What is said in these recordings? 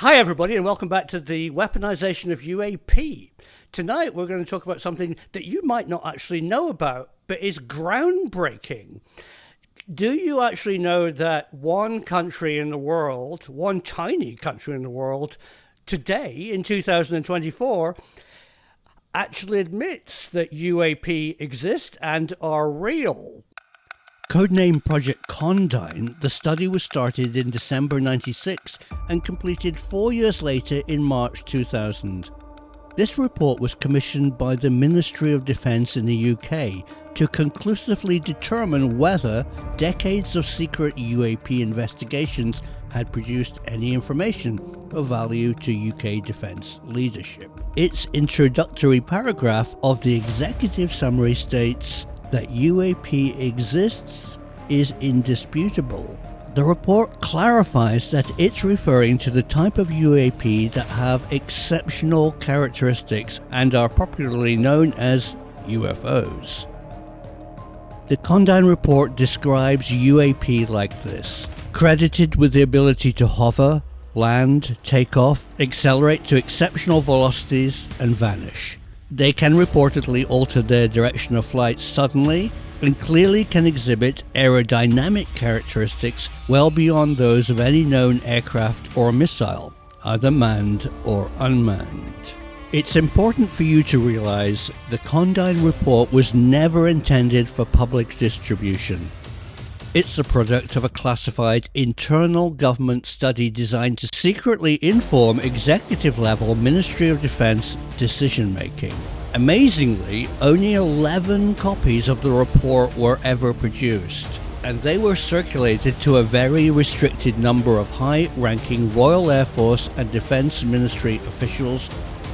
Hi, everybody, and welcome back to the Weaponization of UAP. Tonight, we're going to talk about something that you might not actually know about, but is groundbreaking. Do you actually know that one country in the world, one tiny country in the world, today in 2024, actually admits that UAP exist and are real? Codename Project Condign, the study was started in December 96 and completed 4 years later in March 2000. This report was commissioned by the Ministry of Defence in the UK to conclusively determine whether decades of secret UAP investigations had produced any information of value to UK defence leadership. Its introductory paragraph of the executive summary states that UAP exists is indisputable. The report clarifies that it's referring to the type of UAP that have exceptional characteristics and are popularly known as UFOs. The Condign Report describes UAP like this: credited with the ability to hover, land, take off, accelerate to exceptional velocities, and vanish. They can reportedly alter their direction of flight suddenly and clearly can exhibit aerodynamic characteristics well beyond those of any known aircraft or missile, either manned or unmanned. It's important for you to realize the Condign Report was never intended for public distribution. It's the product of a classified internal government study designed to secretly inform executive-level Ministry of Defence decision-making. Amazingly, only 11 copies of the report were ever produced, and they were circulated to a very restricted number of high-ranking Royal Air Force and Defence Ministry officials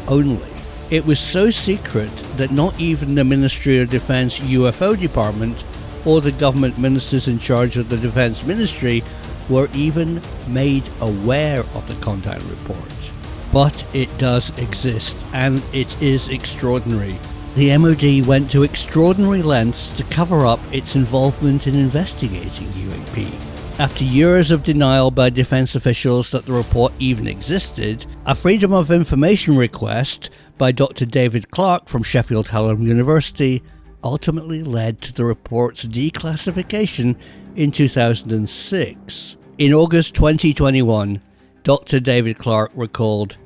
only. It was so secret that not even the Ministry of Defence UFO department or the government ministers in charge of the Defence Ministry were even made aware of the Condign Report. But it does exist, and it is extraordinary. The MOD went to extraordinary lengths to cover up its involvement in investigating UAP. After years of denial by defence officials that the report even existed, a Freedom of Information request by Dr. David Clarke from Sheffield Hallam University ultimately led to the report's declassification in 2006. In August 2021, Dr. David Clarke recalled,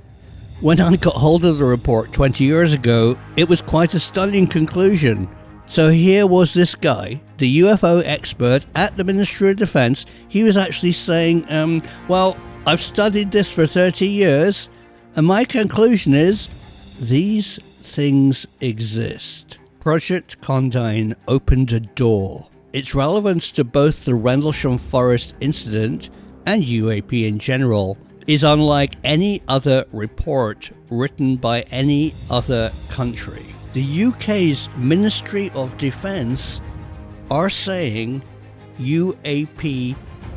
"When I got hold of the report 20 years ago, it was quite a stunning conclusion. So here was this guy, the UFO expert at the Ministry of Defence. He was actually saying, well, I've studied this for 30 years, and my conclusion is, these things exist." Project Condign opened a door. Its relevance to both the Rendlesham Forest incident and UAP in general is unlike any other report written by any other country. The UK's Ministry of Defence are saying UAP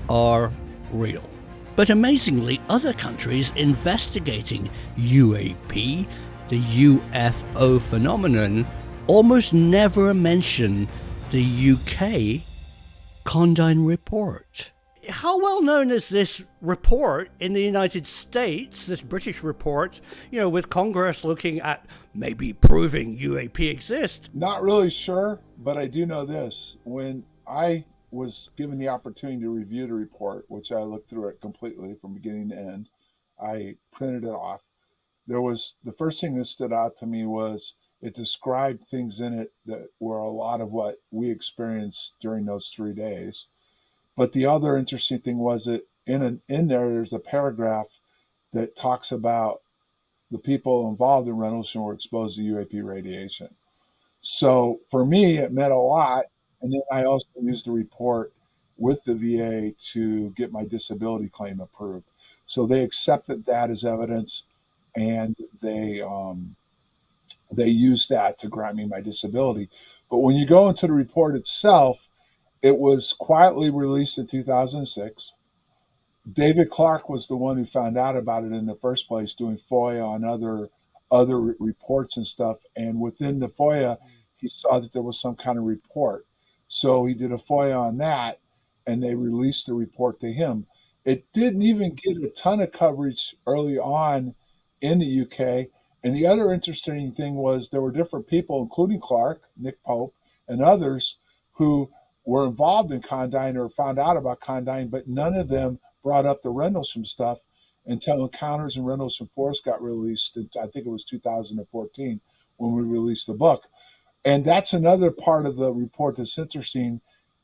are real. But amazingly, other countries investigating UAP, the UFO phenomenon, almost never mention the UK Condign Report. How well known is this report in the United States, this British report, with Congress looking at maybe proving UAP exists? Not really sure, but I do know this. When I was given the opportunity to review the report, which I looked through it completely from beginning to end, I printed it off. The first thing that stood out to me was it described things in it that were a lot of what we experienced during those 3 days. But the other interesting thing was that in there, there's a paragraph that talks about the people involved in Rendlesham were exposed to UAP radiation. So for me, it meant a lot. And then I also used the report with the VA to get my disability claim approved. So they accepted that as evidence, and they used that to grant me my disability. But when you go into the report itself, it was quietly released in 2006. David Clarke was the one who found out about it in the first place, doing FOIA on other reports and stuff. And within the FOIA, he saw that there was some kind of report. So he did a FOIA on that, and they released the report to him. It didn't even get a ton of coverage early on in the UK. And the other interesting thing was there were different people, including Clark, Nick Pope, and others who were involved in Condign or found out about Condign, but none of them brought up the Rendlesham stuff until Encounters in Rendlesham Forest got released. I think it was 2014 when we released the book. And that's another part of the report that's interesting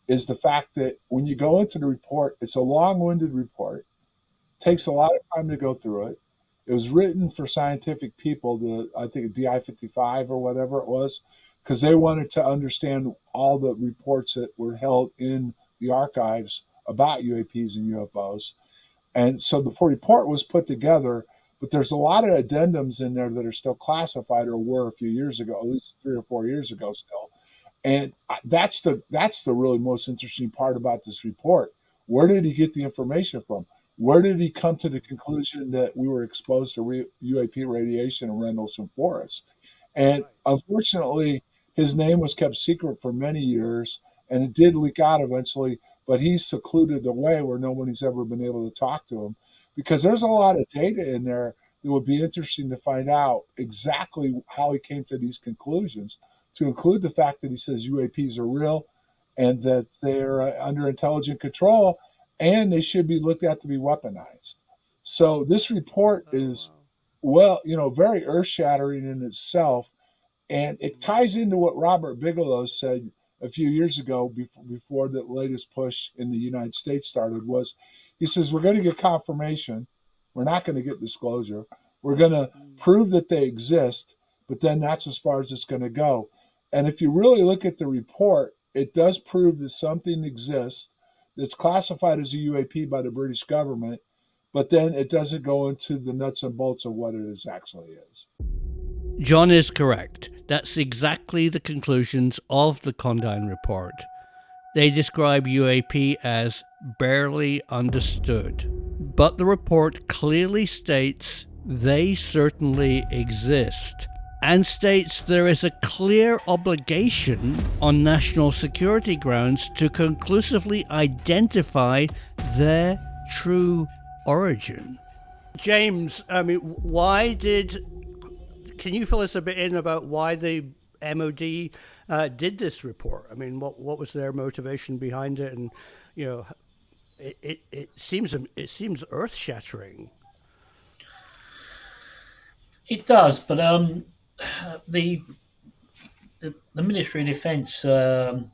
is the fact that when you go into the report, it's a long-winded report. It takes a lot of time to go through it. It was written for scientific people, I think DI 55 or whatever it was, because they wanted to understand all the reports that were held in the archives about UAPs and UFOs. And so the report was put together, but there's a lot of addendums in there that are still classified or were a few years ago, at least 3 or 4 years ago still. And that's the really most interesting part about this report. Where did he get the information from? Where did he come to the conclusion that we were exposed to UAP radiation in Rendlesham Forest? And unfortunately, his name was kept secret for many years, and it did leak out eventually, but he's secluded away where nobody's ever been able to talk to him, because there's a lot of data in there that would be interesting to find out exactly how he came to these conclusions, to include the fact that he says UAPs are real and that they're under intelligent control and they should be looked at to be weaponized. So this report is, well, very earth-shattering in itself, and it ties into what Robert Bigelow said a few years ago before the latest push in the United States started. Was he says, we're going to get confirmation, we're not going to get disclosure, we're going to prove that they exist, but then that's as far as it's going to go. And if you really look at the report, it does prove that something exists that's classified as a UAP by the British government, but then it doesn't go into the nuts and bolts of what it actually is. John is correct. That's exactly the conclusions of the Condign Report. They describe UAP as barely understood, but the report clearly states they certainly exist, and states there is a clear obligation on national security grounds to conclusively identify their true origin. James, can you fill us a bit in about why the MOD did this report? I mean, what was their motivation behind it? And it seems earth-shattering. It does, but the Ministry of Defence through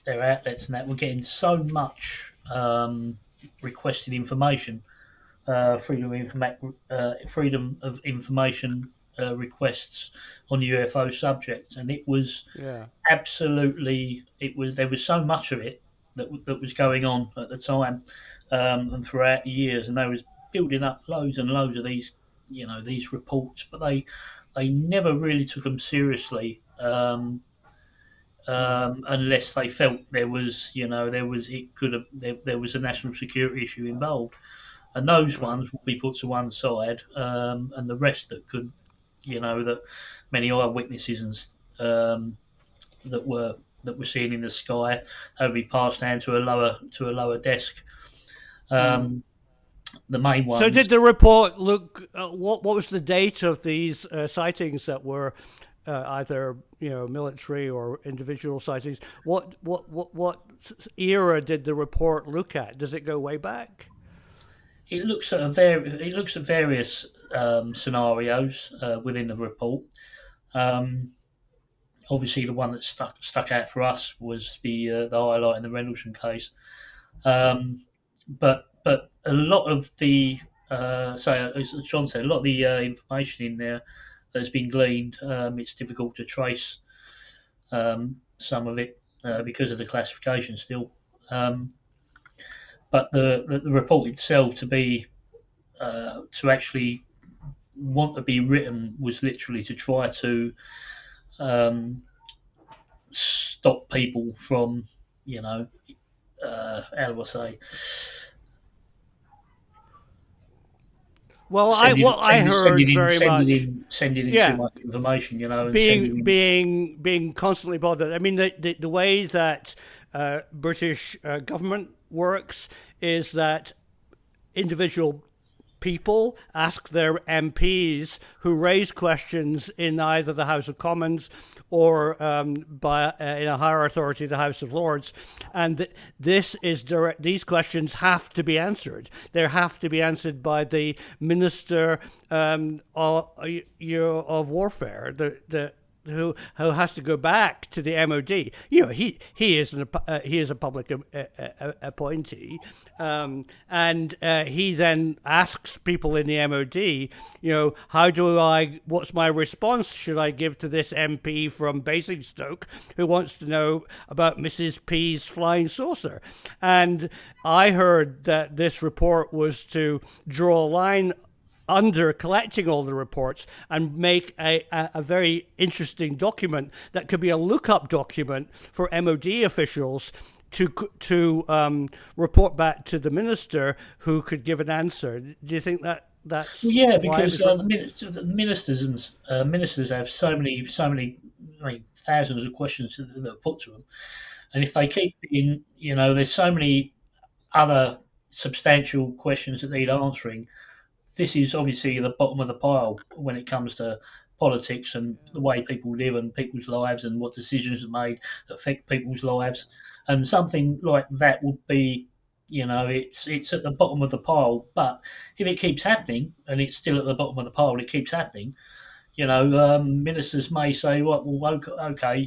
their outlets and that were getting so much requested information, freedom of information requests on UFO subjects, and it was absolutely, there was so much of it that was going on at the time and throughout the years, and they was building up loads and loads of these reports, but they never really took them seriously unless they felt there was a national security issue involved. And those ones will be put to one side, and the rest that could, that many eyewitnesses that were seen in the sky, would be passed down to a lower desk. The main ones. So, did the report look? What was the date of these sightings that were either military or individual sightings? What era did the report look at? Does it go way back? It looks at various scenarios within the report. Obviously, the one that stuck out for us was the highlight in the Rendlesham case. But a lot of the as John said, a lot of the information in there has been gleaned. It's difficult to trace some of it because of the classification still. But the report itself to actually want to be written was literally to try to stop people from, how do I say? Well, I heard very much sending in too much information, and being constantly bothered. I mean, the way that British government works is that individual people ask their MPs who raise questions in either the House of Commons or in a higher authority, the House of Lords, and this is direct. These questions have to be answered. They have to be answered by the Minister of Warfare, who has to go back to the MOD. He is a public appointee, and he then asks people in the MOD, what's my response should I give to this MP from Basingstoke who wants to know about Mrs. P's flying saucer? And I heard that this report was to draw a line under collecting all the reports and make a very interesting document that could be a lookup document for MOD officials to report back to the minister, who could give an answer. Do you think that's because the ministers have so many thousands of questions that are put to them, and if they keep being, there's so many other substantial questions that need answering. This is obviously the bottom of the pile when it comes to politics and the way people live and people's lives and what decisions are made that affect people's lives. And something like that would be, it's at the bottom of the pile. But if it keeps happening, and it's still at the bottom of the pile, it keeps happening, ministers may say, well, okay,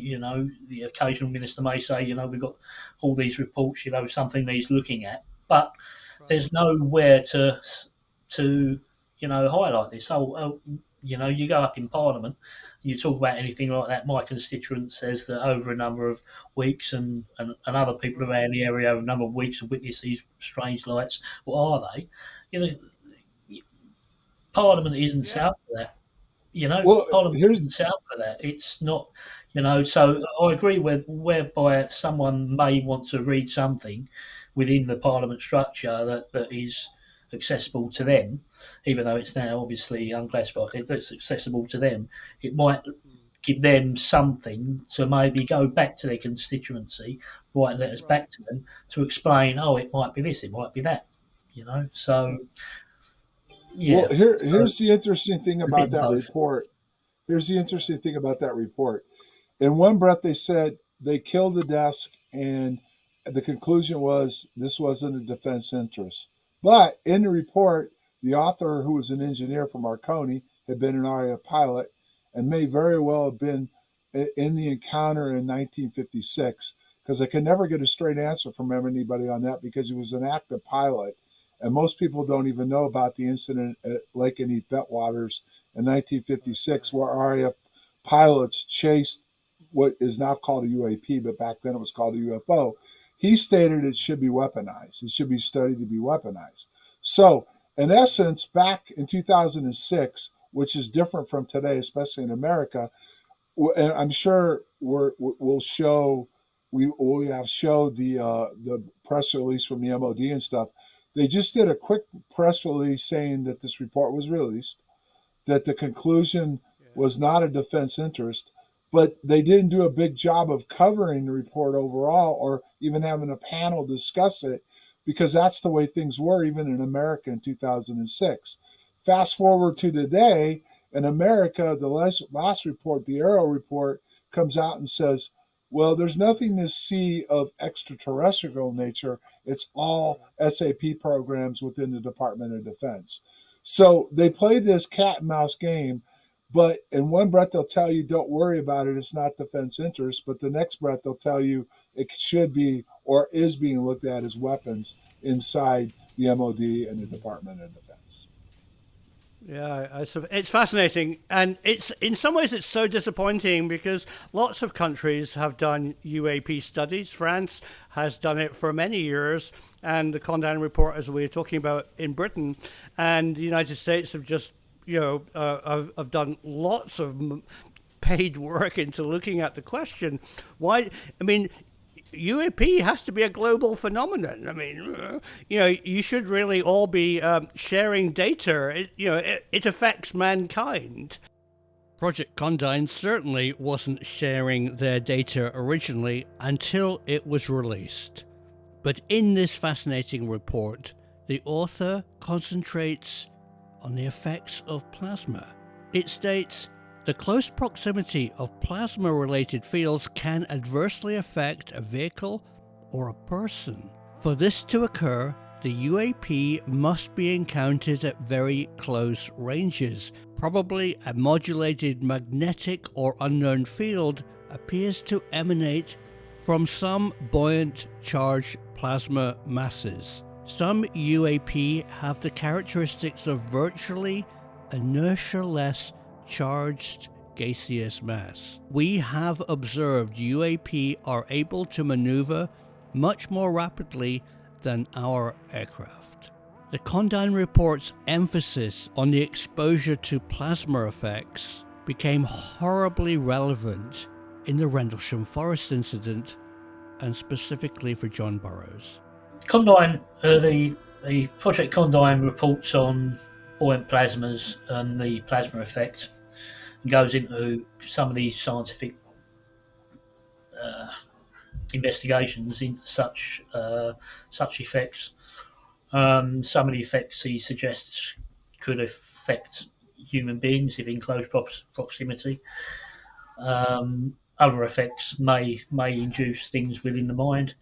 the occasional minister may say, we've got all these reports, something needs looking at. But there's nowhere to highlight this. You go up in Parliament, you talk about anything like that. My constituent says that over a number of weeks, and other people around the area over a number of weeks have witnessed these strange lights. What are they? Parliament isn't set up for that. Parliament isn't set up for that. It's not. So I agree with whereby someone may want to read something within the Parliament structure that is accessible to them, even though it's now obviously unclassified. If it's accessible to them, it might give them something to maybe go back to their constituency, write letters back to them to explain, it might be this, it might be that, So, yeah. Well, here's the interesting thing about that report. In one breath, they said they killed the desk, and the conclusion was this wasn't a defense interest. But in the report, the author, who was an engineer from Marconi, had been an RAF pilot and may very well have been in the encounter in 1956, because I could never get a straight answer from anybody on that, because he was an active pilot. And most people don't even know about the incident at Lake and East Bentwaters in 1956, where RAF pilots chased what is now called a UAP, but back then it was called a UFO. He stated it should be weaponized. It should be studied to be weaponized. So, in essence, back in 2006, which is different from today, especially in America, and I'm sure we have showed the press release from the MOD and stuff. They just did a quick press release saying that this report was released, that the conclusion was not a defense interest, but they didn't do a big job of covering the report overall, or even having a panel discuss it, because that's the way things were even in America in 2006. Fast forward to today, in America, the last report, the Arrow report, comes out and says, well, there's nothing to see of extraterrestrial nature. It's all SAP programs within the Department of Defense. So they played this cat and mouse game. But in one breath, they'll tell you, don't worry about it, it's not defense interest. But the next breath, they'll tell you it should be or is being looked at as weapons inside the MOD and the Department of Defense. Yeah, it's fascinating. And it's in some ways, it's so disappointing, because lots of countries have done UAP studies. France has done it for many years. And the Condign Report, as we were talking about in Britain, and the United States have just I've done lots of paid work into looking at the question. Why? I mean, UAP has to be a global phenomenon. I mean, you should really all be sharing data. It affects mankind. Project Condign certainly wasn't sharing their data originally until it was released. But in this fascinating report, the author concentrates on the effects of plasma. It states, the close proximity of plasma-related fields can adversely affect a vehicle or a person. For this to occur, the UAP must be encountered at very close ranges. Probably a modulated magnetic or unknown field appears to emanate from some buoyant charged plasma masses. Some UAP have the characteristics of virtually inertia-less charged gaseous mass. We have observed UAP are able to maneuver much more rapidly than our aircraft. The Condign Report's emphasis on the exposure to plasma effects became horribly relevant in the Rendlesham Forest incident, and specifically for John Burroughs. Condign, the Project Condign reports on buoyant plasmas and the plasma effect, and goes into some of these scientific investigations into such effects. Some of the effects he suggests could affect human beings if in close proximity. Other effects may induce things within the mind.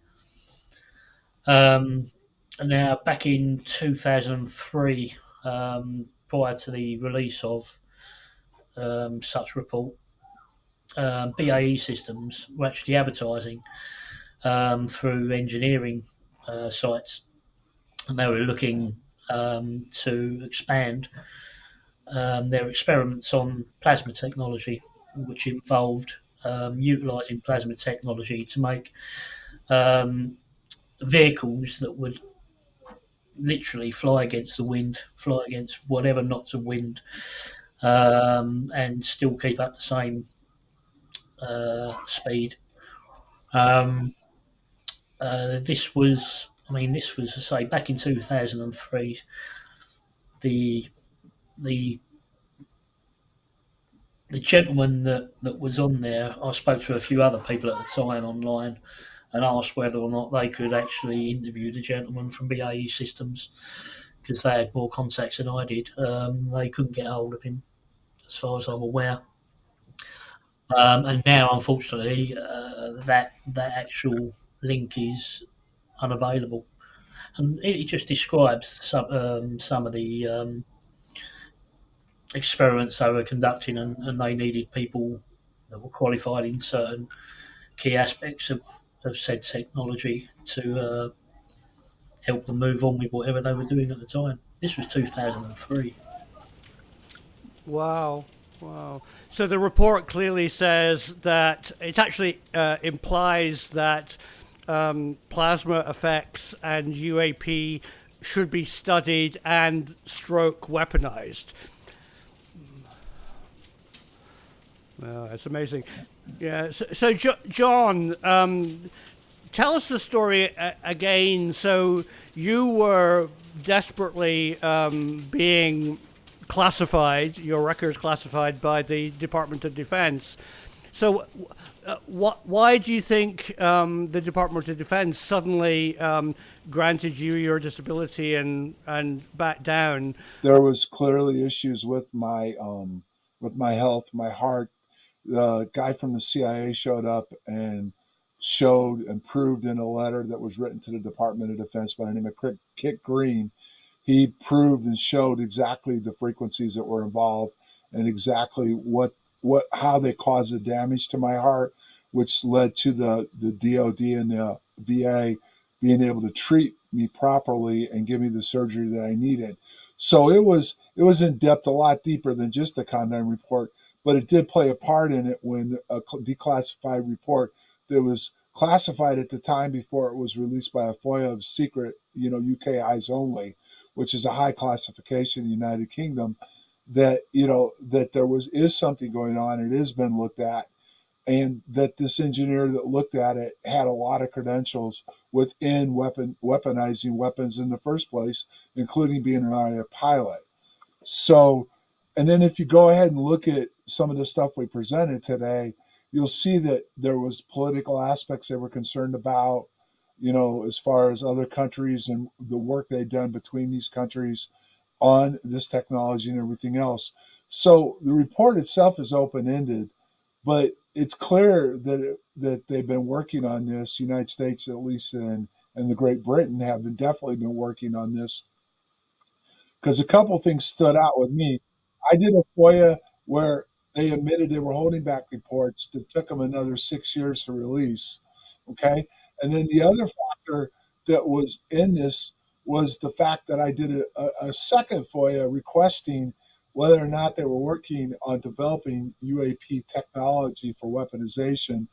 Now, back in 2003, prior to the release of such report, BAE Systems were actually advertising through engineering sites, and they were looking to expand their experiments on plasma technology, which involved utilising plasma technology to make vehicles that would literally fly against the wind, fly against whatever knots of wind, and still keep up the same speed. This was, I say, back in 2003. The gentleman that was on there, I spoke to a few other people at the time online and asked whether or not they could actually interview the gentleman from BAE Systems, because they had more contacts than I did. They couldn't get hold of him, as far as I'm aware. And now, unfortunately, that actual link is unavailable. And it just describes some of the experiments they were conducting, and they needed people that were qualified in certain key aspects of said technology to help them move on with whatever they were doing at the time. This was 2003. Wow. So the report clearly says that it actually implies that plasma effects and UAP should be studied and stroke weaponized. Wow, that's amazing. Yeah. So John, tell us the story again. So you were desperately being classified, your records classified by the Department of Defense. So why do you think the Department of Defense suddenly granted you your disability and backed down? There was clearly issues with my health, my heart. The guy from the CIA showed up and showed and proved in a letter that was written to the Department of Defense by the name of Kit Green. He proved and showed exactly the frequencies that were involved and exactly how they caused the damage to my heart, which led to the DOD and the VA being able to treat me properly and give me the surgery that I needed. So it was in depth, a lot deeper than just the Condign Report, but it did play a part in it when a declassified report that was classified at the time before it was released by a FOIA of secret, UK eyes only, which is a high classification in the United Kingdom, that there is something going on. It has been looked at, and that this engineer that looked at it had a lot of credentials within weaponizing weapons in the first place, including being an RAF pilot. So And then if you go ahead and look at some of the stuff we presented today, you'll see that there was political aspects they were concerned about, as far as other countries and the work they've done between these countries on this technology and everything else. So the report itself is open-ended, but it's clear that they've been working on this. United States, at least, and the Great Britain have definitely been working on this, because a couple things stood out with me. I did a FOIA where they admitted they were holding back reports that took them another 6 years to release. Okay. And then the other factor that was in this was the fact that I did a second FOIA requesting whether or not they were working on developing UAP technology for weaponization.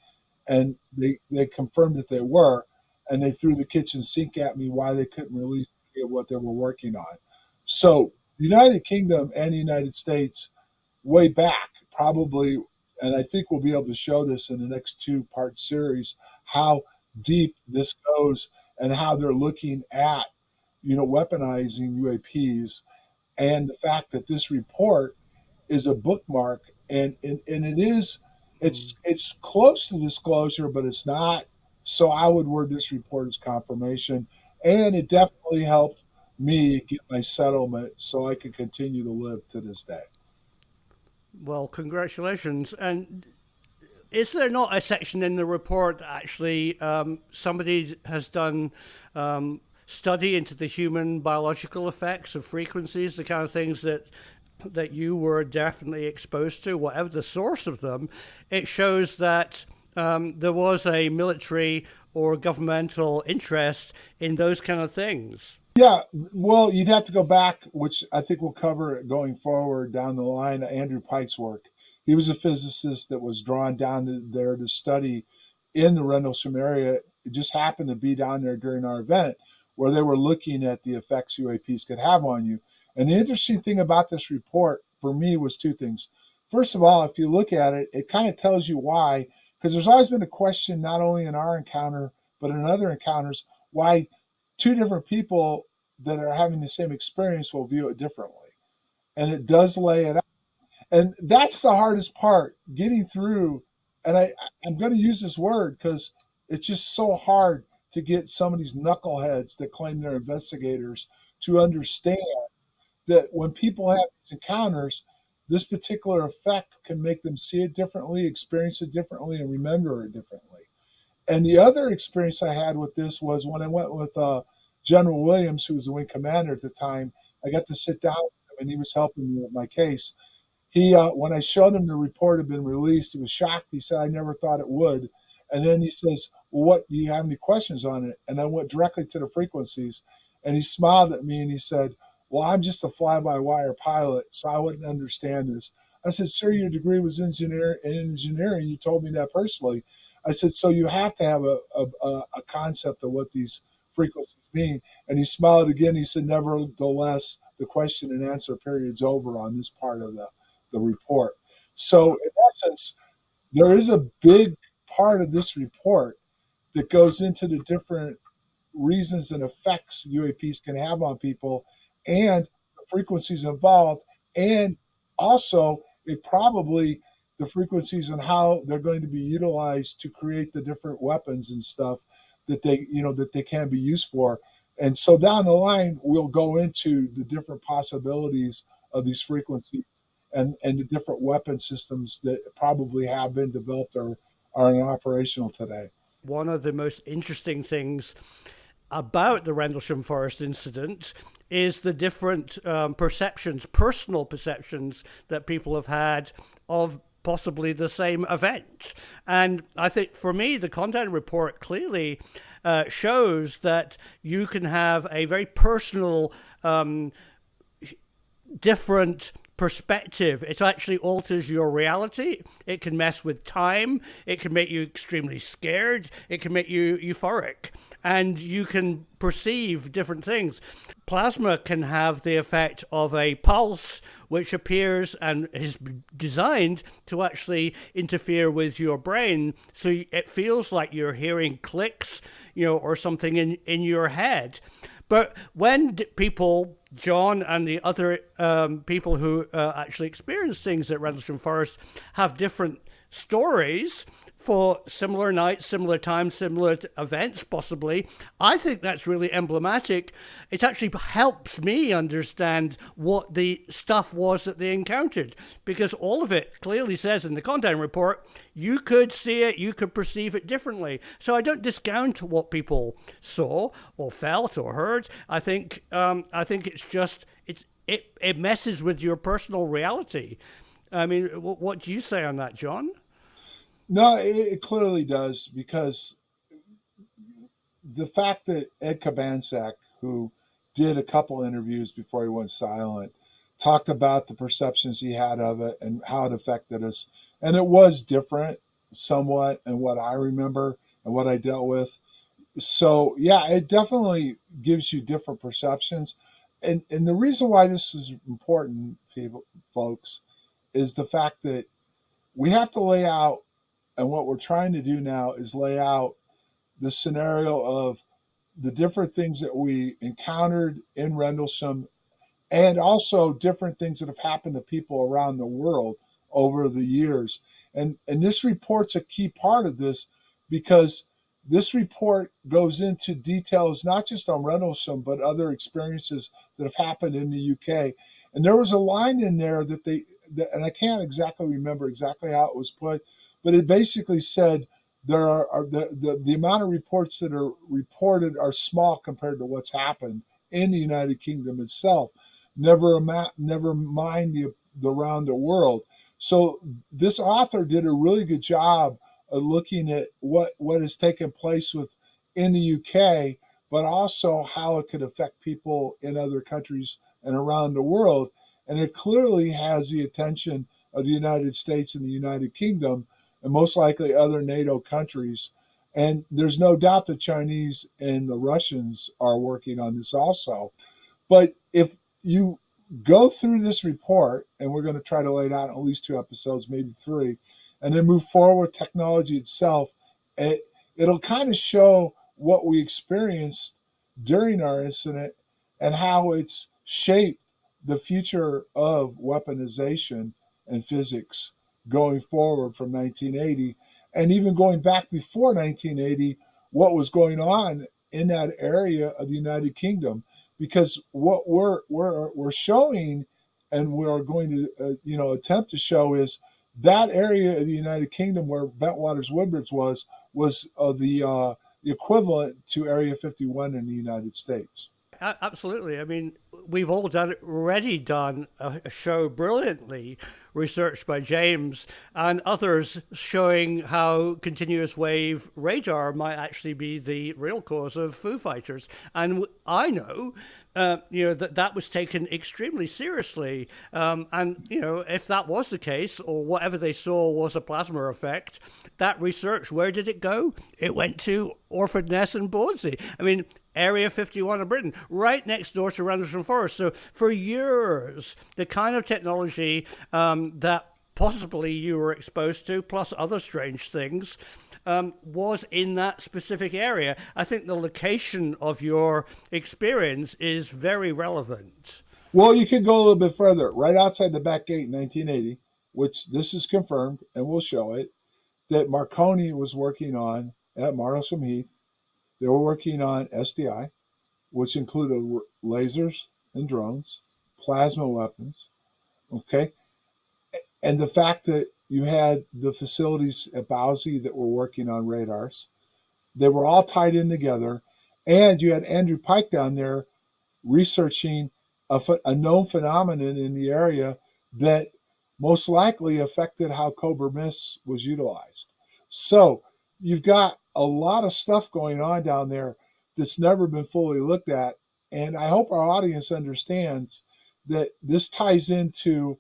And they confirmed that they were, and they threw the kitchen sink at me why they couldn't release what they were working on. So the United Kingdom and the United States, way back, probably, and I think we'll be able to show this in the next 2-part series, how deep this goes and how they're looking at, weaponizing UAPs, and the fact that this report is a bookmark, and it is, it's close to disclosure, but it's not. So I would word this report as confirmation, and it definitely helped me get my settlement so I could continue to live to this day. Well, congratulations. And is there not a section in the report that actually somebody has done study into the human biological effects of frequencies, the kind of things that you were definitely exposed to, whatever the source of them? It shows that there was a military or governmental interest in those kind of things. Yeah, well, you'd have to go back, which I think we'll cover going forward down the line, Andrew Pike's work. He was a physicist that was drawn down there to study in the Rendlesham area. It just happened to be down there during our event where they were looking at the effects UAPs could have on you. And the interesting thing about this report for me was 2 things. First of all, if you look at it, it kind of tells you why, because there's always been a question, not only in our encounter, but in other encounters, why 2 different people that are having the same experience will view it differently. And it does lay it out. And that's the hardest part, getting through. And I'm going to use this word because it's just so hard to get some of these knuckleheads that claim they're investigators to understand that when people have these encounters, this particular effect can make them see it differently, experience it differently, and remember it differently. And the other experience I had with this was when I went with General Williams, who was the wing commander at the time. I got to sit down with him, and he was helping me with my case. He, when I showed him the report had been released, he was shocked. He said, "I never thought it would." And then he says, "Well, what, do you have any questions on it?" And I went directly to the frequencies, and he smiled at me and he said, "Well, I'm just a fly-by-wire pilot, so I wouldn't understand this." I said, "Sir, your degree was in engineering. You told me that personally." I said, "So you have to have a concept of what these frequencies mean." And he smiled again. He said, "Nevertheless, the question and answer period's over on this part of the report." So in essence, there is a big part of this report that goes into the different reasons and effects UAPs can have on people and the frequencies involved, and also the frequencies and how they're going to be utilized to create the different weapons and stuff that they can be used for. And so down the line, we'll go into the different possibilities of these frequencies and the different weapon systems that probably have been developed or are operational today. One of the most interesting things about the Rendlesham Forest incident is the different personal perceptions that people have had of possibly the same event. And I think for me, the Condign Report clearly shows that you can have a very personal, different perspective. It actually alters your reality. It can mess with time. It can make you extremely scared. It can make you euphoric. And you can perceive different things. Plasma can have the effect of a pulse, which appears and is designed to actually interfere with your brain. So it feels like you're hearing clicks, or something in your head. But when people, John and the other people who actually experience things at Rendlesham Forest, have different stories for similar nights, similar times, similar events, possibly, I think that's really emblematic. It actually helps me understand what the stuff was that they encountered, because all of it clearly says in the Condign Report, you could see it, you could perceive it differently. So I don't discount what people saw or felt or heard. I think it's just, it messes with your personal reality. I mean, what do you say on that, John? No, it clearly does, because the fact that Ed Kabansak, who did a couple interviews before he went silent, talked about the perceptions he had of it and how it affected us. And it was different somewhat in what I remember and what I dealt with. So, yeah, it definitely gives you different perceptions. And the reason why this is important, folks, is the fact that we have to lay out, and what we're trying to do now is lay out the scenario of the different things that we encountered in Rendlesham, and also different things that have happened to people around the world over the years. And this report's a key part of this, because this report goes into details not just on Rendlesham, but other experiences that have happened in the UK. And there was a line in there and I can't exactly remember exactly how it was put, but it basically said there are the amount of reports that are reported are small compared to what's happened in the United Kingdom itself. Never mind the around the world. So this author did a really good job of looking at what has taken place in the UK, but also how it could affect people in other countries and around the world. And it clearly has the attention of the United States and the United Kingdom, and most likely other NATO countries. And there's no doubt the Chinese and the Russians are working on this also. But if you go through this report, and we're going to try to lay it out in at least 2 episodes, maybe 3, and then move forward with technology itself, it'll kind of show what we experienced during our incident and how it's shaped the future of weaponization and physics going forward from 1980, and even going back before 1980, what was going on in that area of the United Kingdom. Because what we're showing, and we're going to attempt to show, is that area of the United Kingdom where Bentwaters Woodbridge was the equivalent to Area 51 in the United States. Absolutely. I mean, we've all already done a show brilliantly researched by James and others showing how continuous wave radar might actually be the real cause of Foo Fighters. And I know, that was taken extremely seriously. And, if that was the case, or whatever they saw was a plasma effect, that research, where did it go? It went to Orford Ness and Bawdsey. I mean, Area 51 of Britain, right next door to Rendlesham Forest. So for years, the kind of technology that possibly you were exposed to, plus other strange things, was in that specific area. I think the location of your experience is very relevant. Well, you could go a little bit further. Right outside the back gate in 1980, which this is confirmed, and we'll show it, that Marconi was working on at Martlesham Heath. They were working on SDI, which included lasers and drones, plasma weapons, okay? And the fact that you had the facilities at Bawdsey that were working on radars, they were all tied in together. And you had Andrew Pike down there researching a known phenomenon in the area that most likely affected how Cobra Mist was utilized. So you've got a lot of stuff going on down there that's never been fully looked at. And I hope our audience understands that this ties into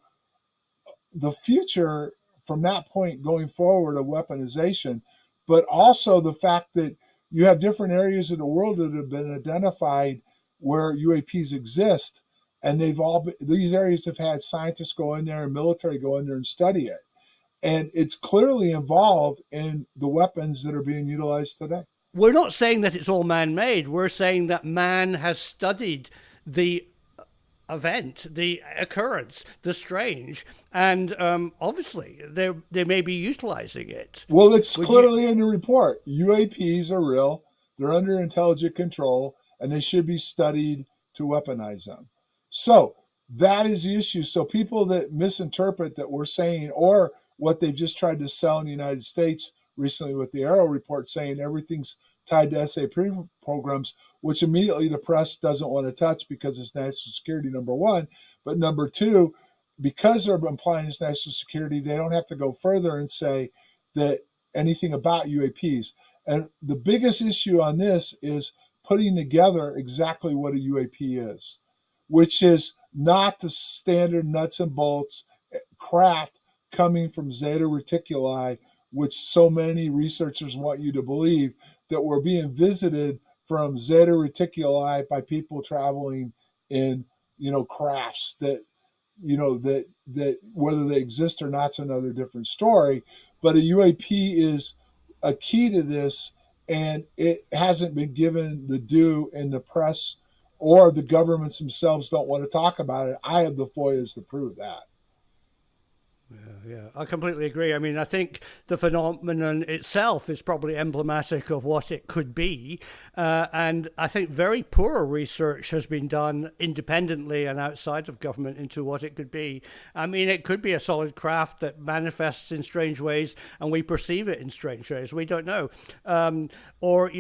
the future from that point going forward of weaponization, but also the fact that you have different areas of the world that have been identified where UAPs exist. And these areas have had scientists go in there and military go in there and study it. And it's clearly involved in the weapons that are being utilized today. we're not saying that it's all man-made. We're saying that man has studied the event, the occurrence, the strange, and obviously they may be utilizing it. Well, it's clearly in the report. UAPs are real. They're under intelligent control, and they should be studied to weaponize them. So that is the issue. So people that misinterpret that we're saying, or what they've just tried to sell in the United States recently with the Arrow report, saying everything's tied to SAP programs, which immediately the press doesn't want to touch because it's national security, number one. But number two, because they're implying it's national security, they don't have to go further and say that anything about UAPs. And the biggest issue on this is putting together exactly what a UAP is, which is not the standard nuts and bolts craft coming from Zeta Reticuli, which so many researchers want you to believe that we're being visited from Zeta Reticuli by people traveling in, crafts that, that whether they exist or not is another different story. But a UAP is a key to this, and it hasn't been given the due in the press, or the governments themselves don't want to talk about it. I have the FOIAs to prove that. Yeah, I completely agree. I mean, I think the phenomenon itself is probably emblematic of what it could be. And I think very poor research has been done independently and outside of government into what it could be. I mean, it could be a solid craft that manifests in strange ways and we perceive it in strange ways. We don't know. Or,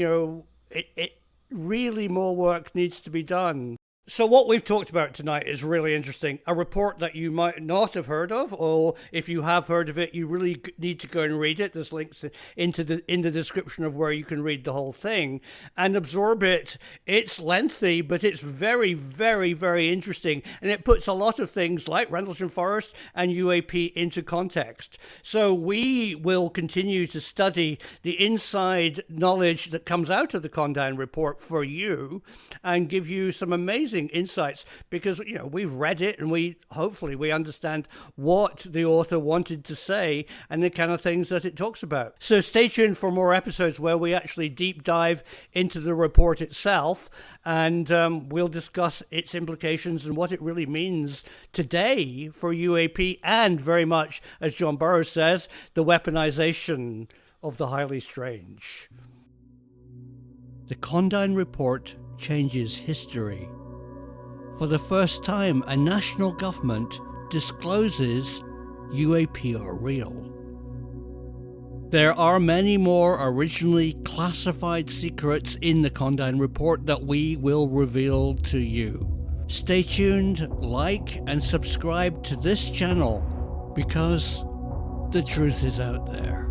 it really more work needs to be done. So what we've talked about tonight is really interesting. A report that you might not have heard of, or if you have heard of it, you really need to go and read it. There's links in the description of where you can read the whole thing and absorb it. It's lengthy, but it's very, very, very interesting. And it puts a lot of things like Rendlesham Forest and UAP into context. So we will continue to study the inside knowledge that comes out of the Condign Report for you and give you some amazing insights, because we've read it and we understand what the author wanted to say and the kind of things that it talks about. So stay tuned for more episodes where we actually deep dive into the report itself, and we'll discuss its implications and what it really means today for UAP, and very much, as John Burroughs says, the weaponization of the highly strange. The Condign Report changes history. For the first time, a national government discloses UAP are real. There are many more originally classified secrets in the Condign Report that we will reveal to you. Stay tuned, like and subscribe to this channel, because the truth is out there.